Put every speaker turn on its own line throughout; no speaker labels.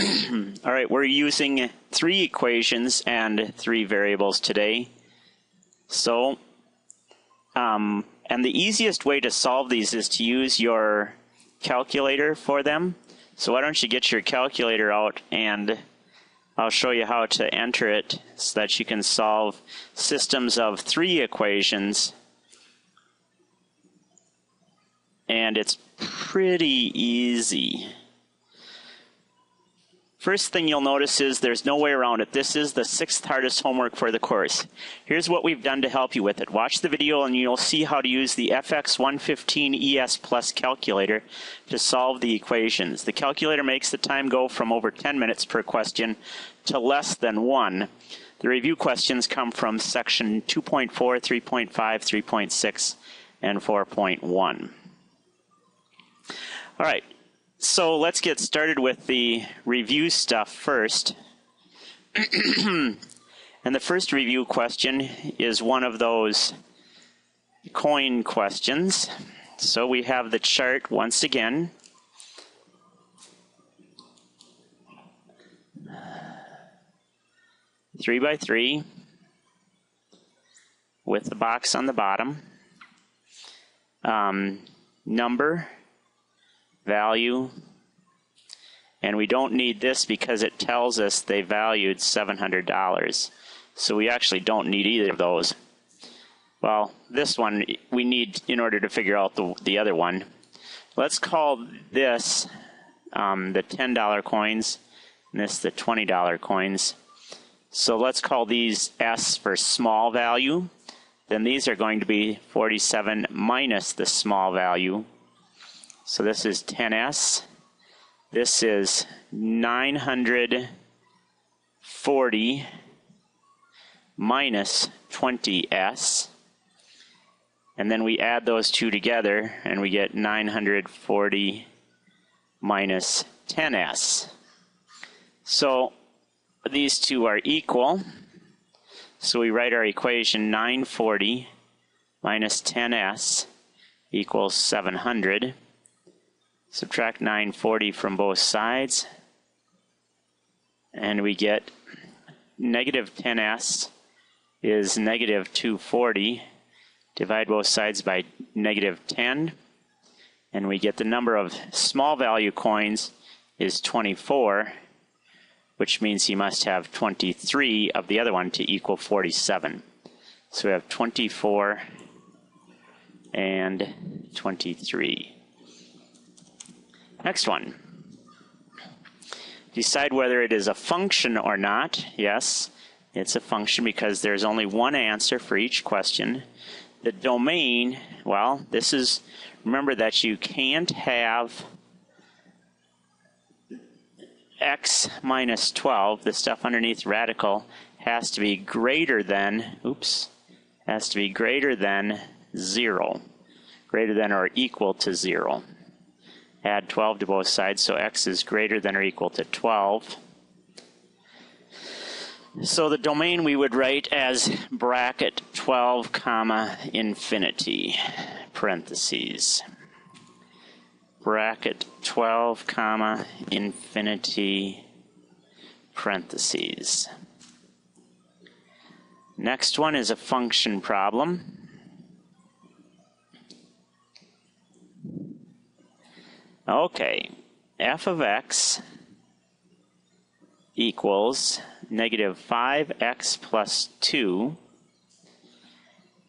All right, we're using 3 equations and 3 variables today. So, and the easiest way to solve these is to use your calculator for them. So why don't you get your calculator out and I'll show you how to enter it so that you can solve systems of 3 equations. And it's pretty easy. First thing you'll notice is there's no way around it. This is the 6th hardest homework for the course. Here's what we've done to help you with it. Watch the video and you'll see how to use the FX115 ES Plus calculator to solve the equations. The calculator makes the time go from over 10 minutes per question to less than 1. The review questions come from section 2.4, 3.5, 3.6, and 4.1. All right. So let's get started with the review stuff first. And the first review question is one of those coin questions. So we have the chart once again. Three by 3 with the box on the bottom. Number, value, and we don't need this because it tells us they valued $700. So we actually don't need either of those. Well, this one we need in order to figure out the other one. Let's call this the $10 coins and this the $20 coins. So let's call these S for small value. Then these are going to be 47 minus the small value. So this is 10S. This is 940 minus 20S. And then we add those two together and we get 940 minus 10S. So these two are equal. So we write our equation 940 minus 10S equals 700. Subtract 940 from both sides, and we get negative 10s is negative 240. Divide both sides by negative 10, and we get the number of small value coins is 24, which means you must have 23 of the other one to equal 47. So we have 24 and 23. Next one. Decide whether it is a function or not. Yes, it's a function because there's only one answer for each question. The domain, well, this is, remember that you can't have x minus 12, the stuff underneath radical, has to be greater than, has to be greater than 0. Greater than or equal to 0. Add 12 to both sides, so x is greater than or equal to 12. So the domain we would write as bracket 12 comma infinity, parentheses. Bracket 12 comma infinity, parentheses. Next one is a function problem. Okay, f of x equals negative 5x plus 2,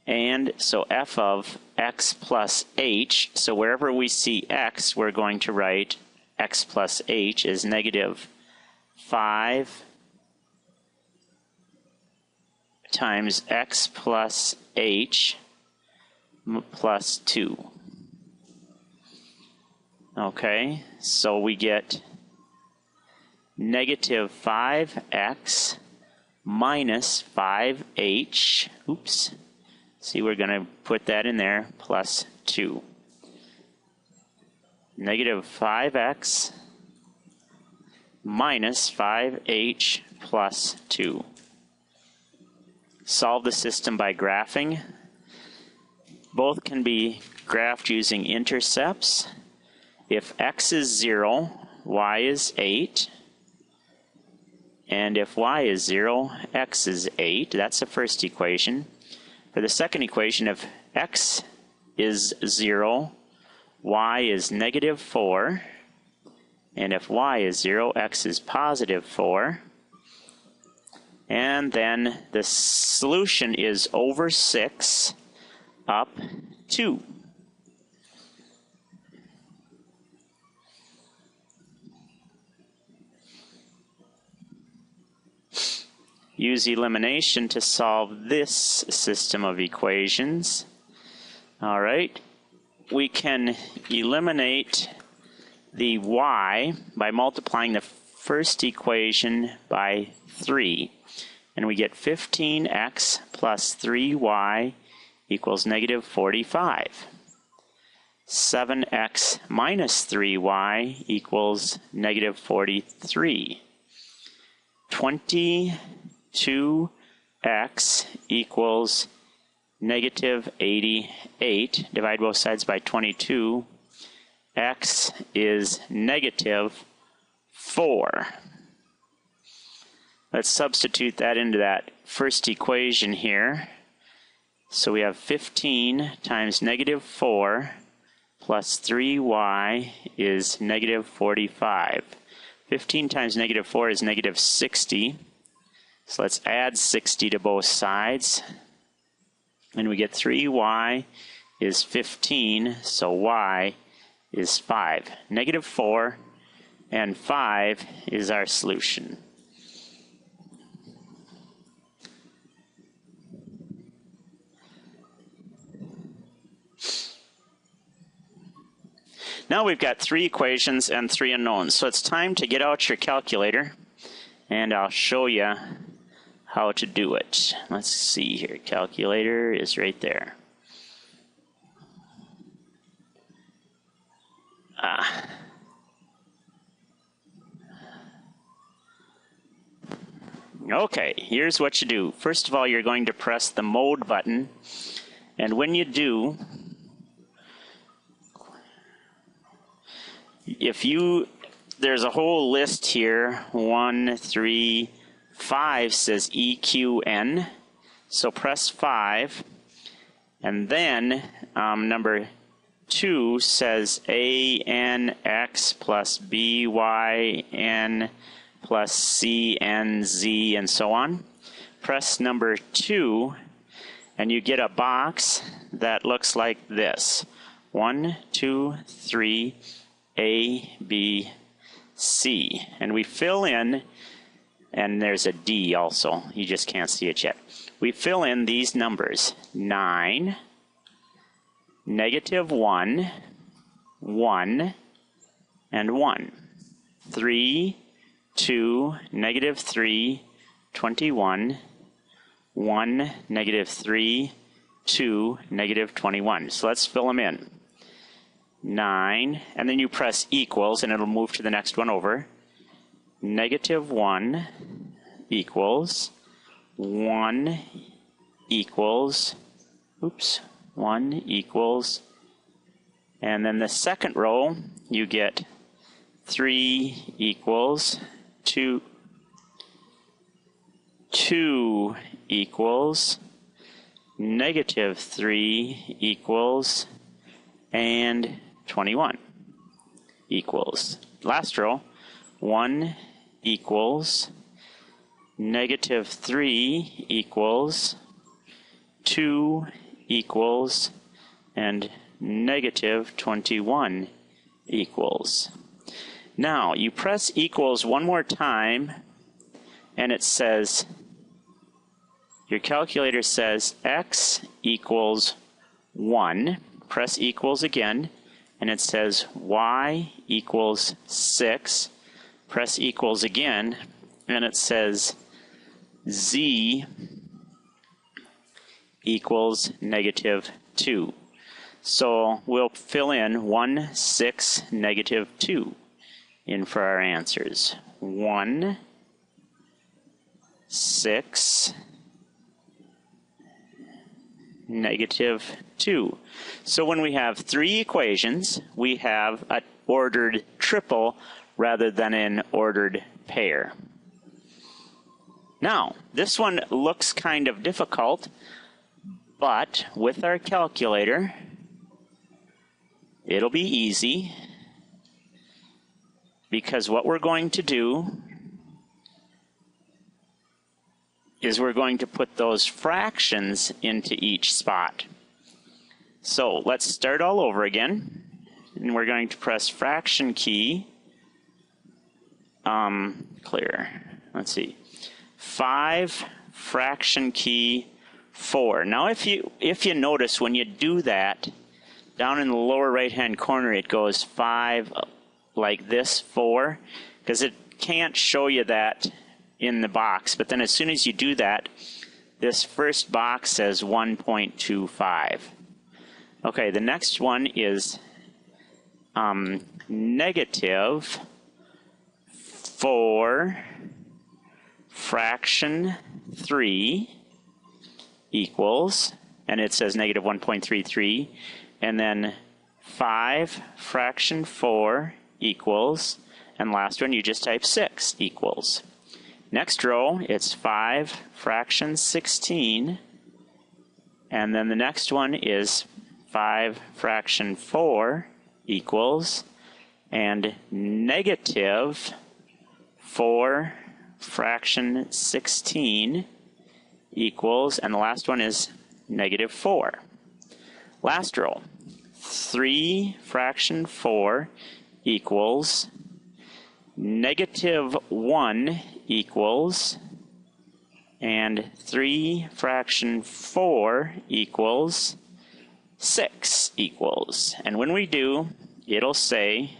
and so f of x plus h, so wherever we see x, we're going to write x plus h is negative 5 times x plus h plus 2. Okay, so we get negative 5x minus 5h, see, we're going to put that in there, plus 2. Negative 5x minus 5h plus 2. Solve the system by graphing. Both can be graphed using intercepts. If x is 0, y is 8. And if y is 0, x is 8. That's the first equation. For the second equation, if x is 0, y is negative 4. And if y is 0, x is positive 4. And then the solution is over 6 up 2. Use elimination to solve this system of equations. All right, we can eliminate the y by multiplying the first equation by 3. And we get 15x plus 3y equals negative 45. 7x minus 3y equals negative 43. 22x equals negative 88. Divide both sides by 22. X is negative 4. Let's substitute that into that first equation here. So we have 15 times negative 4 plus 3y is negative 45. 15 times negative 4 is negative 60. So let's add 60 to both sides. And we get 3y is 15, so y is 5. Negative 4 and 5 is our solution. Now we've got 3 equations and 3 unknowns. So it's time to get out your calculator, and I'll show you how to do it. Let's see here. Calculator is right there. Okay, here's what you do. First of all, you're going to press the mode button, and when you do, there's a whole list here. 1, 3, 5 says EQN, so press 5, and then number 2 says ANX plus BYN plus CNZ and so on. Press number 2 and you get a box that looks like this. 1, 2, 3, A, B, C. And we fill in, and there's a D also. You just can't see it yet. We fill in these numbers. 9, negative 1, 1, and 1. 3, 2, negative 3, 21, 1, negative 3, 2, negative 21. So let's fill them in. 9, and then you press equals, and it'll move to the next one over. Negative 1 equals 1 equals, 1 equals, and then the second row you get 3 equals 2, 2 equals, negative 3 equals, and 21 equals. Last row, 1 equals, negative 3 equals, 2 equals, and negative 21 equals. Now, you press equals one more time, and it says, your calculator says x equals 1. Press equals again, and it says y equals 6. Press equals again, and it says z equals negative 2. So we'll fill in 1, 6, negative 2 in for our answers. 1, 6, negative 2. So when we have 3 equations, we have an ordered triple rather than an ordered pair. Now, this one looks kind of difficult, but with our calculator, it'll be easy, because what we're going to do is we're going to put those fractions into each spot. So let's start all over again, and we're going to press fraction key, clear, let's see, 5, fraction key 4. Now if you notice, when you do that, down in the lower right hand corner it goes 5 like this, 4, because it can't show you that in the box. But then as soon as you do that, this first box says 1.25. Okay, the next one is negative 4 fraction 3 equals, and it says negative 1.33, and then 5 fraction 4 equals, and last one you just type 6 equals. Next row, it's 5 fraction 16, and then the next one is 5 fraction 4 equals, and negative 4 fraction 16 equals, and the last one is negative 4. Last row, 3 fraction 4 equals, negative 1 equals, and 3 fraction 4 equals 6 equals. And when we do, it'll say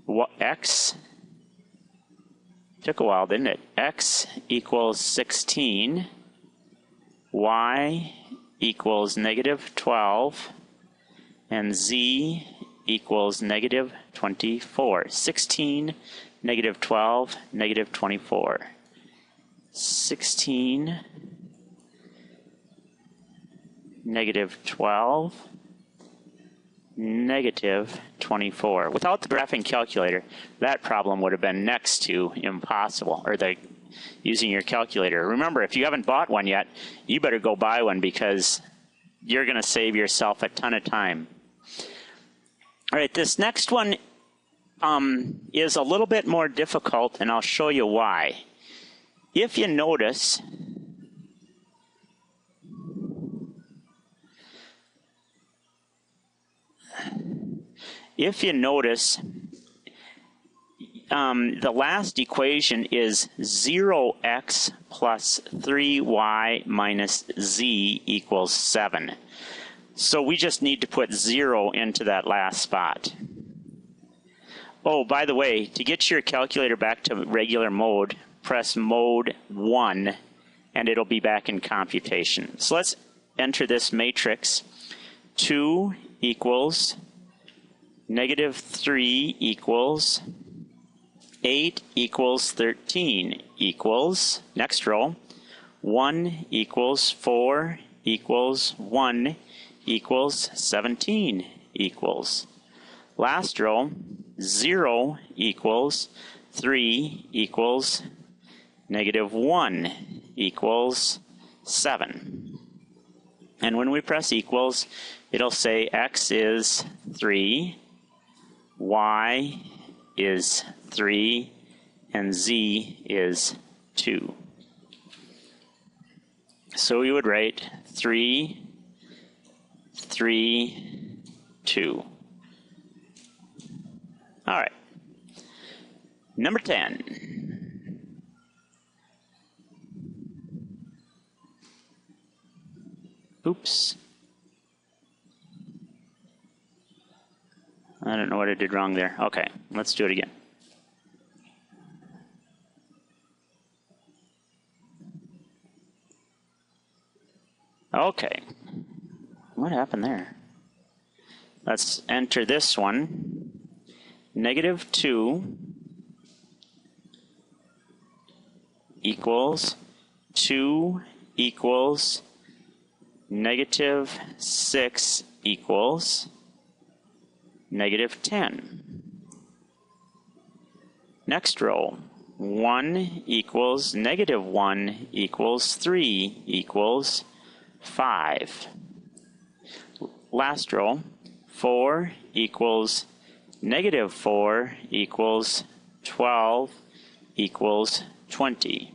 what x, took a while, didn't it? X equals 16, y equals negative 12, and z equals negative 24. 16, negative 12, negative 24. 16, negative 12, negative 24. Without the graphing calculator, that problem would have been next to impossible, or using your calculator. Remember, if you haven't bought one yet, you better go buy one, because you're going to save yourself a ton of time. All right, this next one is a little bit more difficult, and I'll show you why. If you notice, the last equation is 0x plus 3y minus z equals 7. So we just need to put 0 into that last spot. Oh, by the way, to get your calculator back to regular mode, press mode 1, and it'll be back in computation. So let's enter this matrix. 2 equals, negative 3 equals, 8 equals 13 equals, next row, 1 equals 4 equals 1 equals 17 equals. Last row, 0 equals 3 equals negative 1 equals 7. And when we press equals, it'll say x is 3, y is 3, and z is 2. So we would write 3, 3, 2. All right. Number 10. Oops. I don't know what I did wrong there. Okay, let's do it again. Okay. What happened there? Let's enter this one. Negative 2 equals 2 equals negative 6 equals negative 10. Next row, 1 equals negative 1 equals 3 equals 5. Last row, 4 equals negative 4 equals 12 equals 20.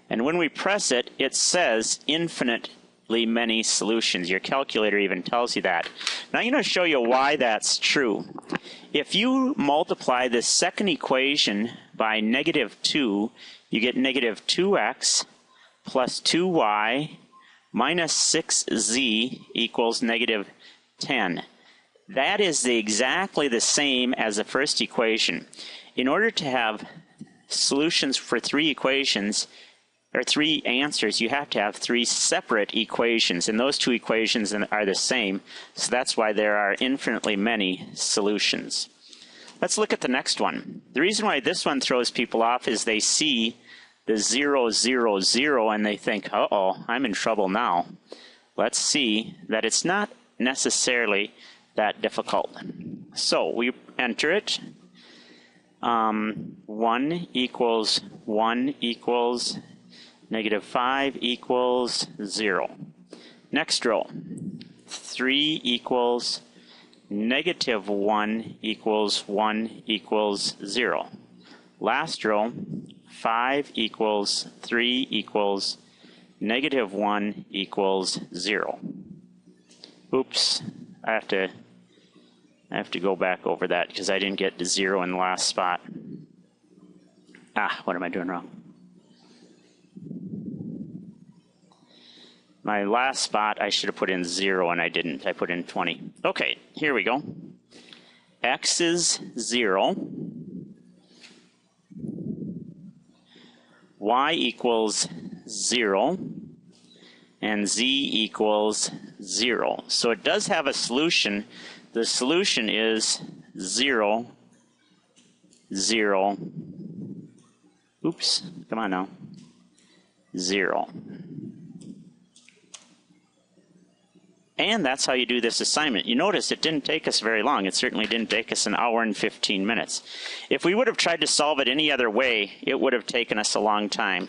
And when we press it, it says infinitely many solutions. Your calculator even tells you that. Now I'm going to show you why that's true. If you multiply this second equation by negative 2, you get negative 2x plus 2y minus 6z equals negative 10. That is exactly the same as the first equation. In order to have solutions for 3 equations, or 3 answers, you have to have 3 separate equations, and those 2 equations are the same, so that's why there are infinitely many solutions. Let's look at the next one. The reason why this one throws people off is they see the 0, 0, 0, and they think, uh-oh, I'm in trouble now. Let's see that it's not necessarily that difficult. So we enter it. 1 equals 1 equals negative 5 equals 0. Next row, 3 equals negative 1 equals 1 equals 0. Last row, 5 equals 3 equals negative 1 equals 0. Oops, I have to go back over that because I didn't get to 0 in the last spot. What am I doing wrong? My last spot, I should have put in 0, and I didn't. I put in 20. Okay, here we go. X is 0. Y equals 0. And Z equals 0. So it does have a solution. The solution is 0, 0. Oops, come on now. 0. And that's how you do this assignment. You notice it didn't take us very long. It certainly didn't take us an hour and 15 minutes. If we would have tried to solve it any other way, it would have taken us a long time.